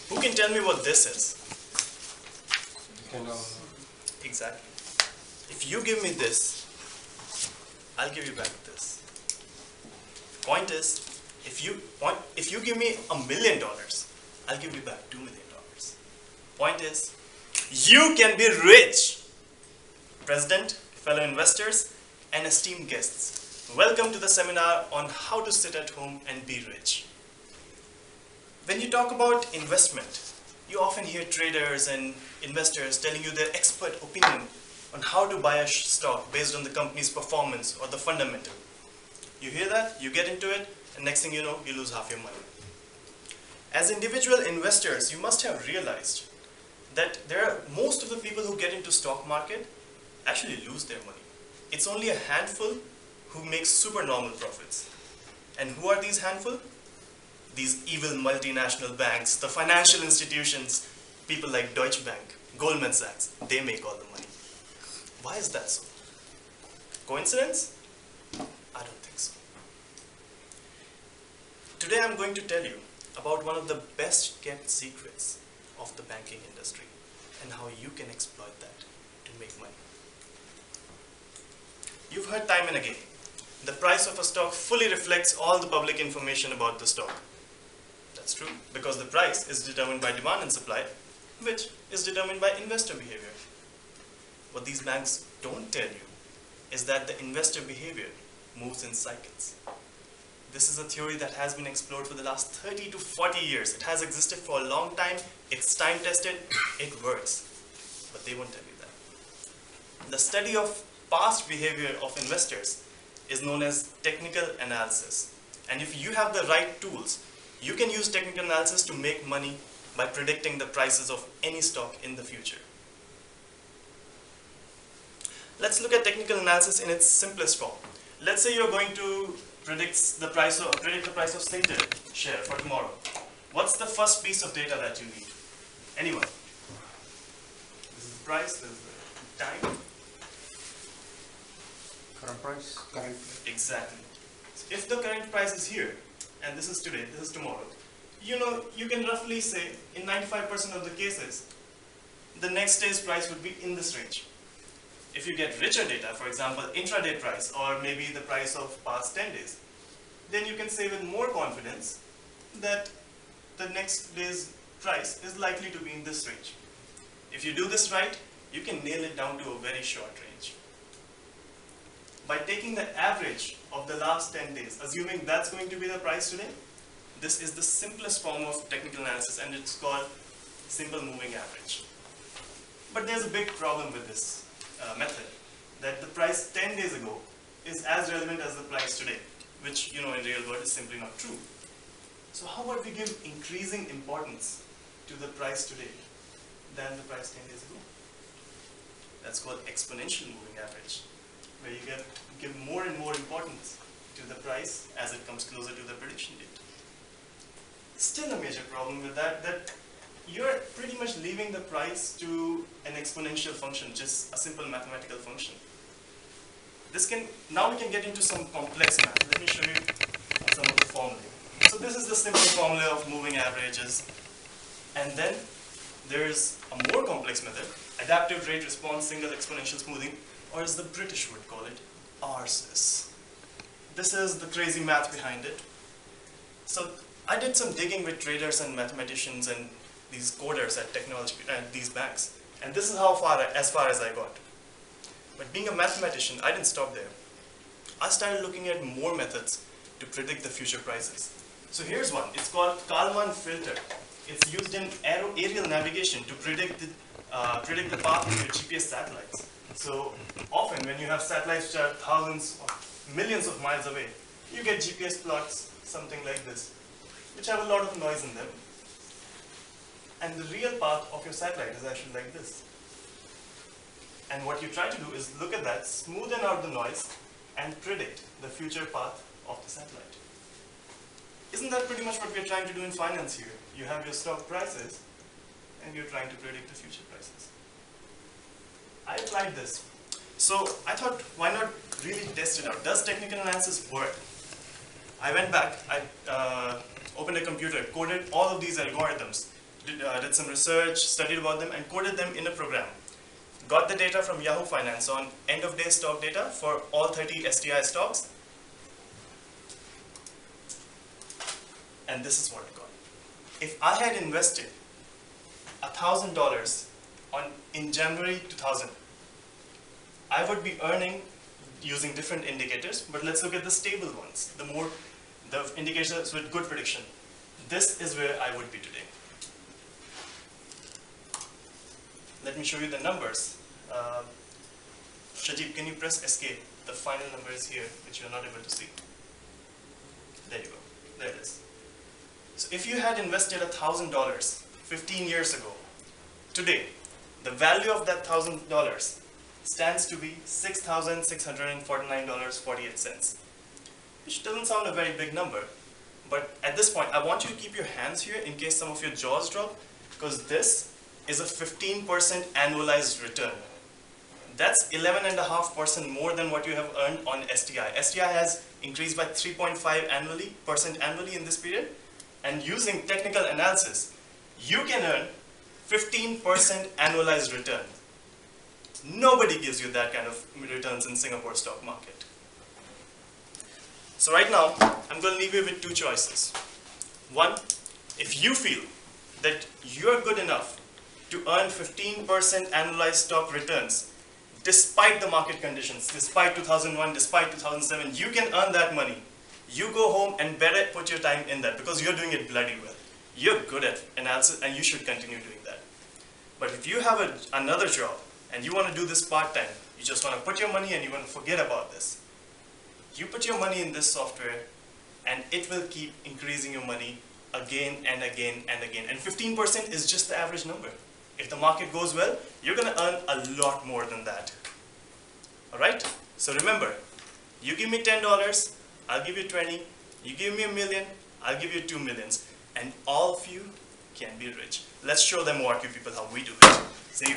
Who can tell me what this is? Exactly. If you give me this, I'll give you back this. Point is, if you give me $1 million, I'll give you back $2 million. Point is, you can be rich. President, fellow investors, and esteemed guests, welcome to the seminar on how to sit at home and be rich. When you talk about investment, you often hear traders and investors telling you their expert opinion on how to buy a stock based on the company's performance or the fundamental. You hear that, you get into it, and next thing you know, you lose half your money. As individual investors, you must have realized that most of the people who get into stock market actually lose their money. It's only a handful who make supernormal profits. And who are these handful? These evil multinational banks, the financial institutions, people like Deutsche Bank, Goldman Sachs, they make all the money. Why is that so? Coincidence? I don't think so. Today I'm going to tell you about one of the best kept secrets of the banking industry and how you can exploit that to make money. You've heard time and again, the price of a stock fully reflects all the public information about the stock. That's true, because the price is determined by demand and supply, which is determined by investor behavior. What these banks don't tell you is that the investor behavior moves in cycles. This is a theory that has been explored for the last 30 to 40 years. It has existed for a long time, it's time tested, it works. But they won't tell you that. The study of past behavior of investors is known as technical analysis. And if you have the right tools, you can use technical analysis to make money by predicting the prices of any stock in the future. Let's look at technical analysis in its simplest form. Let's say you're going to predict the price of Singtel share for tomorrow. What's the first piece of data that you need? Anyone? This is the price, this is the time. Current price? Current. Exactly. So if the current price is here, and this is today, this is tomorrow, you can roughly say in 95% of the cases, the next day's price would be in this range. If you get richer data, for example, intraday price or maybe the price of past 10 days, then you can say with more confidence that the next day's price is likely to be in this range. If you do this right, you can nail it down to a very short range. By taking the average of the last 10 days, assuming that's going to be the price today, this is the simplest form of technical analysis and it's called simple moving average. But there's a big problem with this method, that the price 10 days ago is as relevant as the price today, which in real world is simply not true. So how about we give increasing importance to the price today than the price 10 days ago? That's called exponential moving average, where you give more and more importance to the price as it comes closer to the prediction date. Still a major problem with that you're pretty much leaving the price to an exponential function, just a simple mathematical function. Now we can get into some complex math. Let me show you some of the formulae. So this is the simple formula of moving averages. And then there's a more complex method, adaptive rate response single exponential smoothing, or as the British would call it, RSIS. This is the crazy math behind it. So I did some digging with traders and mathematicians and these coders at these banks, and this is as far as I got. But being a mathematician, I didn't stop there. I started looking at more methods to predict the future prices. So here's one. It's called Kalman filter. It's used in aerial navigation to predict the path of your GPS satellites. So often when you have satellites which are thousands or millions of miles away, you get GPS plots, something like this, which have a lot of noise in them. And the real path of your satellite is actually like this. And what you try to do is look at that, smoothen out the noise, and predict the future path of the satellite. Isn't that pretty much what we're trying to do in finance here? You have your stock prices, and you're trying to predict the future prices. I applied this. So I thought, why not really test it out? Does technical analysis work? I went back, I opened a computer, coded all of these algorithms did some research, studied about them, and coded them in a program. Got the data from Yahoo Finance on end of day stock data for all 30 STI stocks. And this is what I got. If I had invested $1,000 in January 2000, I would be earning using different indicators, but let's look at the stable ones, the indicators with good prediction. This is where I would be today. Let me show you the numbers. Shajib, can you press escape? The final number is here, which you're not able to see. There you go. There it is. So if you had invested $1,000 15 years ago, today, the value of that $1,000 stands to be $6,649.48, which doesn't sound a very big number. But at this point, I want you to keep your hands here in case some of your jaws drop, because this is a 15% annualized return. That's 11.5% more than what you have earned on STI. STI has increased by 3.5% annually in this period. And using technical analysis, you can earn 15% annualized return. Nobody gives you that kind of returns in Singapore stock market. So right now, I'm going to leave you with two choices. One, if you feel that you're good enough to earn 15% annualized stock returns, despite the market conditions, despite 2001, despite 2007, you can earn that money. You go home and better put your time in that because you're doing it bloody well. You're good at analysis and you should continue doing that. But if you have another job and you want to do this part-time, you just want to put your money and you want to forget about this, you put your money in this software and it will keep increasing your money again and again and again. And 15% is just the average number. If the market goes well, you're going to earn a lot more than that. Alright? So remember, you give me $10, I'll give you 20. You give me $1 million, I'll give you 2 millions. And all of you can be rich. Let's show them what you people how we do it. See you.